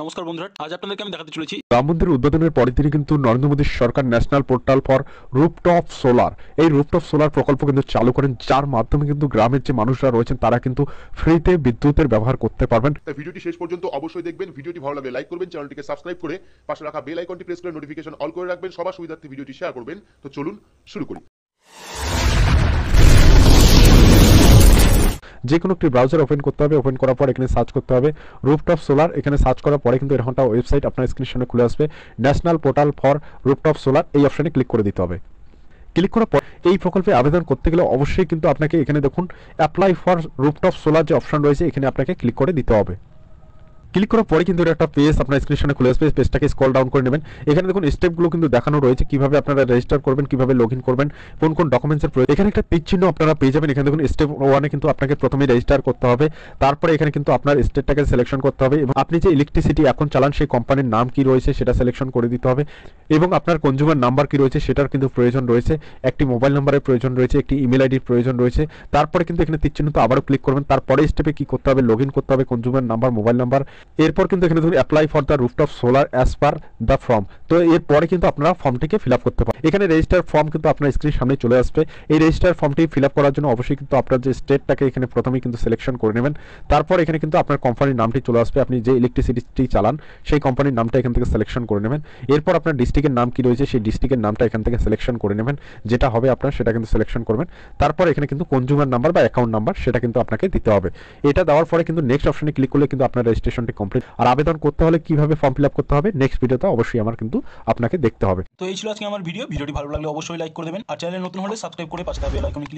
নমস্কার বন্ধুরা, আজ আপনাদেরকে আমি দেখাতে চলেছি রাম মন্দির উদ্বোধনের পরের দিনই কিন্তু নরেন্দ্র মোদী সরকার national portal for rooftop solar এই রুফটপ সোলার প্রকল্প কিন্তু চালু করেন, যার মাধ্যমে কিন্তু গ্রামের যে মানুষরা রয়েছেন তারা কিন্তু ফ্রিতে বিদ্যুতের ব্যবহার করতে পারবেন। তাই ভিডিওটি শেষ পর্যন্ত অবশ্যই দেখবেন। ভিডিওটি ভালো লাগলে লাইক করবেন, চ্যানেলটিকে সাবস্ক্রাইব করে পাশে রাখা বেল আইকনটি প্রেস করে নোটিফিকেশন অল করে রাখবেন। সবার সুবিধার্থে ভিডিওটি শেয়ার করবেন। তো চলুন শুরু করি। যে কোনো একটি ব্রাউজার ওপেন করতে হবে। ওপেন করার পর এখানে সার্চ করতে হবে রুফটপ সোলার। এখানে সার্চ করার পরে কিন্তু এরকমটা ওয়েবসাইট আপনার স্ক্রিনের সামনে খুলে আসবে। National portal for rooftop solar এই অপশনে ক্লিক করে দিতে হবে। ক্লিক করার পর এই প্রকল্পে আবেদন করতে গেলে অবশ্যই কিন্তু আপনাকে এখানে দেখুন অ্যাপ্লাই ফর রুফটপ সোলার যে অপশন রয়েছে এখানে আপনাকে ক্লিক করে দিতে হবে। ক্লিক করার পরে কিন্তু একটা পেজ আপনার স্ক্রিনের সামনে খুলে আসবে। পেজটাকে স্ক্রল ডাউন করে নেবেন। এখানে দেখুন স্টেপগুলো কিন্তু দেখানো রয়েছে কিভাবে আপনারা রেজিস্টার করবেন, কিভাবে লগ ইন করবেন, কোন কোন ডকুমেন্টসের প্রয়োজন। এখানে একটা তীর চিহ্ন আপনারা পেয়ে যাবেন। এখানে দেখুন স্টেপ 1 এ কিন্তু আপনাকে প্রথমে রেজিস্টার করতে হবে। তারপরে এখানে কিন্তু আপনার স্টেটটাকে সিলেকশন করতে হবে এবং আপনি যে ইলেকট্রিসিটি এখন চালান সেই কোম্পানির নাম কি রয়েছে সেটা সিলেকশন করে দিতে হবে এবং আপনার কনজিউমার নাম্বার কি রয়েছে সেটার কিন্তু প্রয়োজন রয়েছে। একটি মোবাইল নাম্বারের প্রয়োজন রয়েছে, একটি ইমেল আইডির প্রয়োজন রয়েছে। তারপরে কিন্তু এখানে তীর চিহ্ন তো আবারও ক্লিক করবেন। তারপরে স্টেপে কি করতে হবে, লগ ইন করতে হবে, কনজিউমার নাম্বার, মোবাইল নাম্বার। এরপর কিন্তু এখানে apply for the rooftop solar as per the form. তো এরপরে কিন্তু আপনারা ফর্মটিকে ফিল আপ করতে পারেন। এখানে রেজিস্টার ফর্ম কিন্তু আপনার স্ক্রিনের সামনে চলে আসবে। এই রেজিস্টার ফর্মটি ফিল আপ করার জন্য অবশ্যই কিন্তু আপনার যে স্টেটটাকে এখানে প্রথমেই কিন্তু সিলেকশন করে নেবেন। তারপর এখানে কিন্তু আপনার কোম্পানির নামটি চলে আসবে। আপনি যে ইলেকট্রিসিটি চালান সেই কোম্পানির নামটা এখান থেকে সিলেকশন করে নেবেন। এরপর আপনার ডিস্ট্রিক্টের নাম কি রয়েছে সেই ডিস্ট্রিক্টের নামটা এখান থেকে সিলেকশন করে নেবেন। যেটা হবে আপনার সেটা কিন্তু সিলেকশন করবেন। তারপর এখানে কিন্তু কনজিউমার নাম্বার বা অ্যাকাউন্ট নাম্বার সেটা কিন্তু আপনাকে দিতে হবে। এটা দেওয়ার পরে কিন্তু নেক্সট অপশনে ক্লিক করলে কিন্তু আপনার রেজিস্ট্রেশনটি কমপ্লিট। আর আবেদন করতে হলে কিভাবে ফর্ম ফিল আপ করতে হবে নেক্সট ভিডিওতে অবশ্যই আমার কিন্তু আপনাকে দেখতে হবে। তো এই ছিল আজকে আমার ভিডিওটি ভালো লাগলে অবশ্যই লাইক করে দেবেন আর চ্যানেলে নতুন হলে সাবস্ক্রাইব করে পাশে থাকা বেল আইকনে ক্লিক